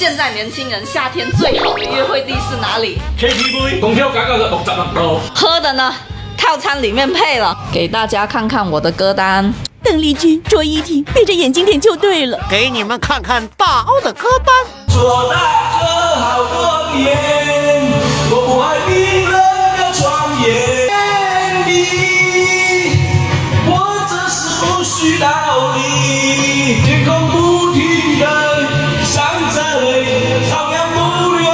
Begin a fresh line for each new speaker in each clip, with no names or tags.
现在年轻人夏天最好的约会地是哪里
？KTV， 公票价格是66度。
喝的呢？套餐里面配了，给大家看看我的歌单。
邓丽君、卓依婷，闭着眼睛点就对了。
给你们看看大欧的歌单。
做大哥好多年，我不爱冰冷的床沿你，我这是不需道理，天空不停的响着泪，照亮不了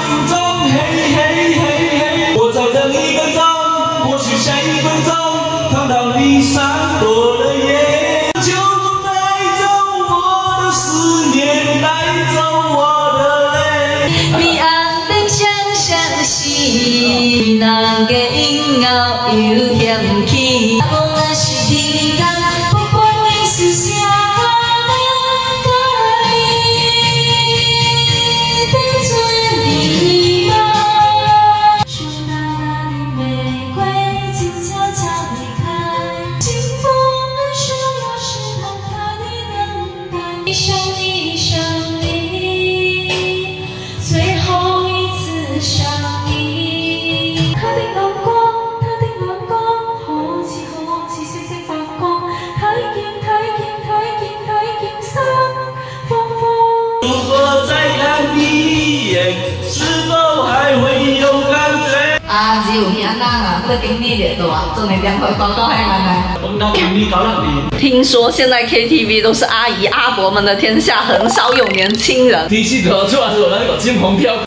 云中，嘿嘿嘿嘿，我再等1分钟，或许下1分钟，看到你闪躲的眼，就带走我的思念，带走我的泪。
你安定想想是人的因后有嫌弃，我若是天干，不管你是啥人甲你变做你吗？树那里玫瑰静悄悄离开，幸福的时要是摊开的等待，一生一生里最后一次相依。他的眼光，他的眼光，好似星星發光，睇見心慌慌。
如果再看你一眼，是否还會有感覺？
啊，只有兄仔啊，佢經理熱度啊，做你兩塊廣告係咪呢？
我那經理搞了你。
听说现在 KTV 都是阿姨阿伯们的天下，很少有年轻人。
提起頭出來是我那個金紅票。